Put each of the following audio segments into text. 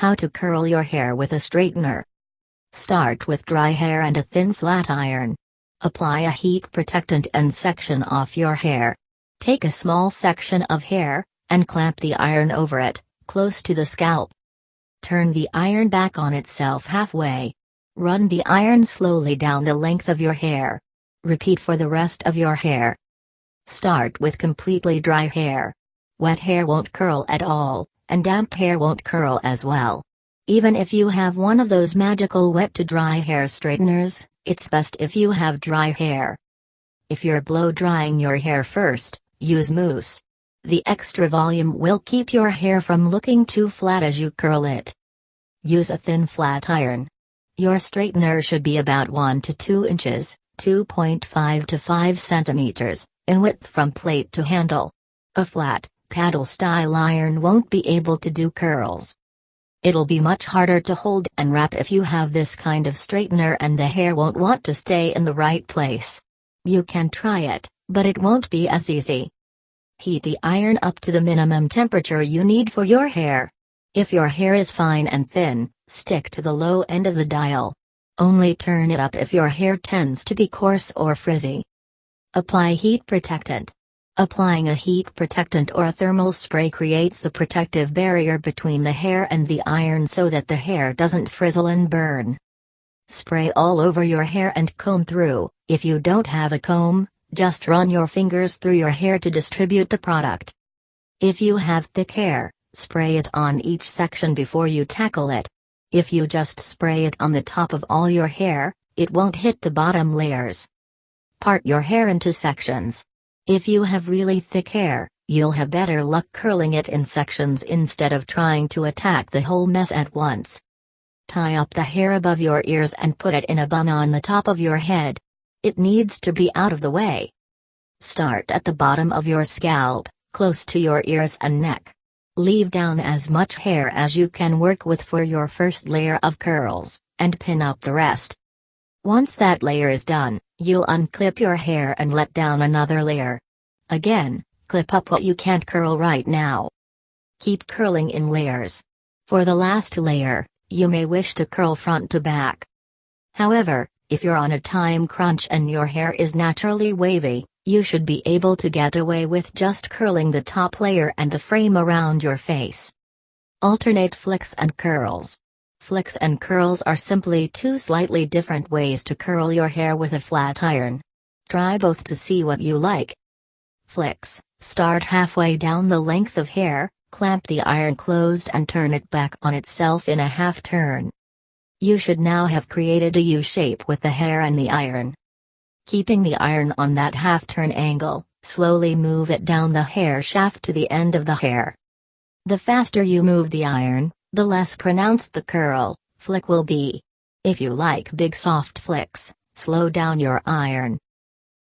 How to curl your hair with a straightener. Start with dry hair and a thin flat iron. Apply a heat protectant and section off your hair. Take a small section of hair, and clamp the iron over it, close to the scalp. Turn the iron back on itself halfway. Run the iron slowly down the length of your hair. Repeat for the rest of your hair. Start with completely dry hair. Wet hair won't curl at all, and damp hair won't curl as well. Even if you have one of those magical wet to dry hair straighteners, it's best if you have dry hair. If you're blow drying your hair first, use mousse. The extra volume will keep your hair from looking too flat as you curl it. Use a thin flat iron. Your straightener should be about 1 to 2 inches, 2.5 to 5 centimeters, in width from plate to handle. A flat, paddle-style iron won't be able to do curls. It'll be much harder to hold and wrap if you have this kind of straightener, and the hair won't want to stay in the right place. You can try it, but it won't be as easy. Heat the iron up to the minimum temperature you need for your hair. If your hair is fine and thin, stick to the low end of the dial. Only turn it up if your hair tends to be coarse or frizzy. Apply heat protectant. Applying a heat protectant or a thermal spray creates a protective barrier between the hair and the iron so that the hair doesn't frizzle and burn. Spray all over your hair and comb through. If you don't have a comb, just run your fingers through your hair to distribute the product. If you have thick hair, spray it on each section before you tackle it. If you just spray it on the top of all your hair, it won't hit the bottom layers. Part your hair into sections. If you have really thick hair, you'll have better luck curling it in sections instead of trying to attack the whole mess at once. Tie up the hair above your ears and put it in a bun on the top of your head. It needs to be out of the way. Start at the bottom of your scalp, close to your ears and neck. Leave down as much hair as you can work with for your first layer of curls, and pin up the rest. Once that layer is done, you'll unclip your hair and let down another layer. Again, clip up what you can't curl right now. Keep curling in layers. For the last layer, you may wish to curl front to back. However, if you're on a time crunch and your hair is naturally wavy, you should be able to get away with just curling the top layer and the frame around your face. Alternate flicks and curls. Flicks and curls are simply two slightly different ways to curl your hair with a flat iron. Try both to see what you like. Flicks: start halfway down the length of hair, clamp the iron closed and turn it back on itself in a half turn. You should now have created a U shape with the hair and the iron. Keeping the iron on that half turn angle, slowly move it down the hair shaft to the end of the hair. The faster you move the iron, the less pronounced the curl flick will be. If you like big soft flicks, slow down your iron.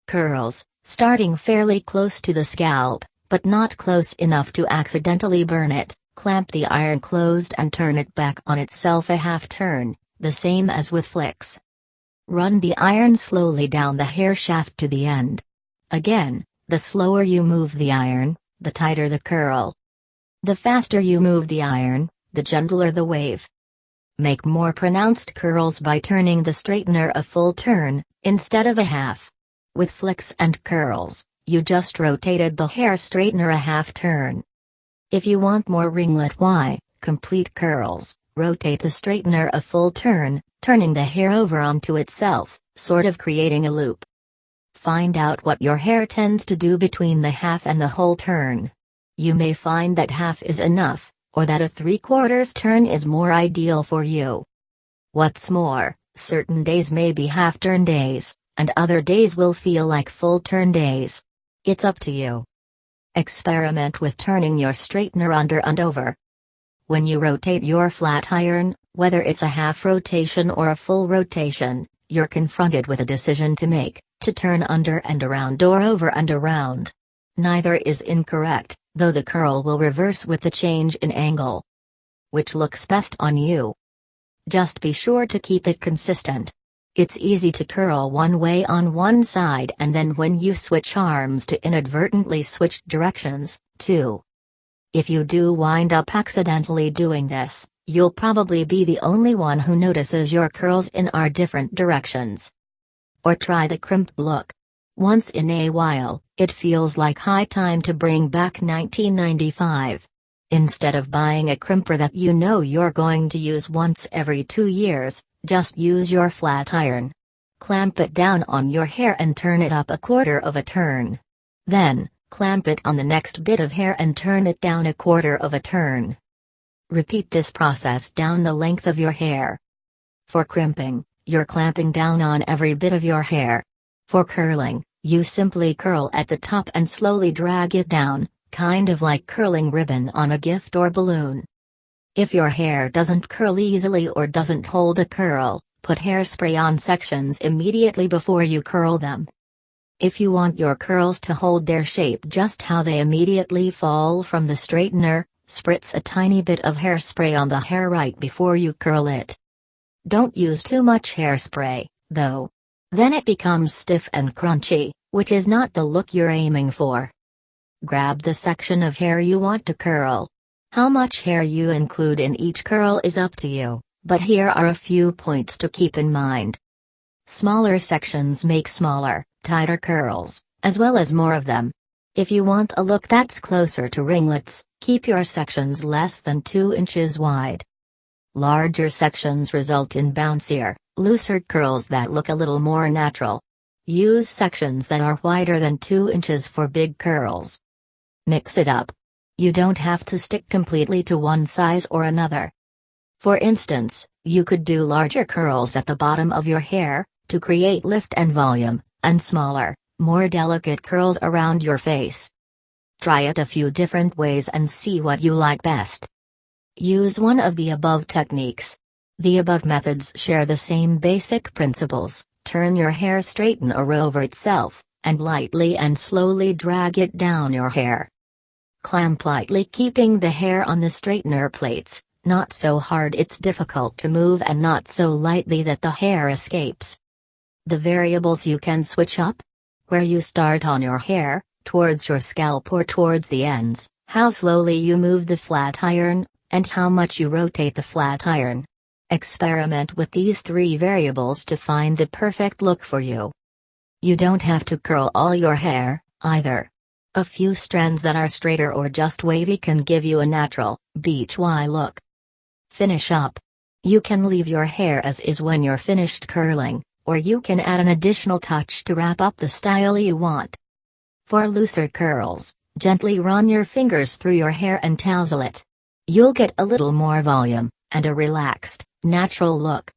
Curls, starting fairly close to the scalp, but not close enough to accidentally burn it, clamp the iron closed and turn it back on itself a half turn, the same as with flicks. Run the iron slowly down the hair shaft to the end. Again, the slower you move the iron, the tighter the curl. The faster you move the iron, the gentler the wave. Make more pronounced curls by turning the straightener a full turn, instead of a half. With flicks and curls, you just rotated the hair straightener a half turn. If you want more ringlet complete curls, rotate the straightener a full turn, turning the hair over onto itself, sort of creating a loop. Find out what your hair tends to do between the half and the whole turn. You may find that half is enough, or that a 3/4 turn is more ideal for you. What's more, certain days may be half-turn days, and other days will feel like full-turn days. It's up to you. Experiment with turning your straightener under and over. When you rotate your flat iron, whether it's a half rotation or a full rotation, you're confronted with a decision to make, to turn under and around or over and around. Neither is incorrect, though the curl will reverse with the change in angle. Which looks best on you? Just be sure to keep it consistent. It's easy to curl one way on one side and then when you switch arms to inadvertently switch directions, too. If you do wind up accidentally doing this, You'll probably be the only one who notices your curls in our different directions. Or try the crimped look. Once in a while, it feels like high time to bring back 1995. Instead of buying a crimper that you know you're going to use once every 2 years, just use your flat iron. Clamp it down on your hair and turn it up a quarter of a turn. Then, clamp it on the next bit of hair and turn it down a quarter of a turn. Repeat this process down the length of your hair. For crimping, you're clamping down on every bit of your hair. For curling, you simply curl at the top and slowly drag it down, kind of like curling ribbon on a gift or balloon. If your hair doesn't curl easily or doesn't hold a curl, put hairspray on sections immediately before you curl them. If you want your curls to hold their shape just how they immediately fall from the straightener, spritz a tiny bit of hairspray on the hair right before you curl it. Don't use too much hairspray, though. Then it becomes stiff and crunchy, which is not the look you're aiming for. Grab the section of hair you want to curl. How much hair you include in each curl is up to you, but here are a few points to keep in mind. Smaller sections make smaller, tighter curls, as well as more of them. If you want a look that's closer to ringlets, keep your sections less than 2 inches wide. Larger sections result in bouncier, looser curls that look a little more natural. Use sections that are wider than 2 inches for big curls. Mix it up. You don't have to stick completely to one size or another. For instance, you could do larger curls at the bottom of your hair, to create lift and volume, and smaller, more delicate curls around your face. Try it a few different ways and see what you like best. Use one of the above techniques. The above methods share the same basic principles. Turn your hair straightener over itself, and lightly and slowly drag it down your hair. Clamp lightly, keeping the hair on the straightener plates, not so hard it's difficult to move and not so lightly that the hair escapes. The variables you can switch up: where you start on your hair, towards your scalp or towards the ends, how slowly you move the flat iron, and how much you rotate the flat iron. Experiment with these 3 variables to find the perfect look for you. You don't have to curl all your hair, either. A few strands that are straighter or just wavy can give you a natural, beach-y look. Finish up. You can leave your hair as is when you're finished curling, or you can add an additional touch to wrap up the style you want. For looser curls, gently run your fingers through your hair and tousle it. You'll get a little more volume, and a relaxed, natural look.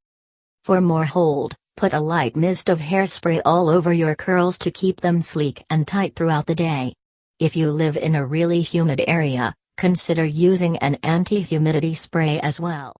For more hold, put a light mist of hairspray all over your curls to keep them sleek and tight throughout the day. If you live in a really humid area, consider using an anti-humidity spray as well.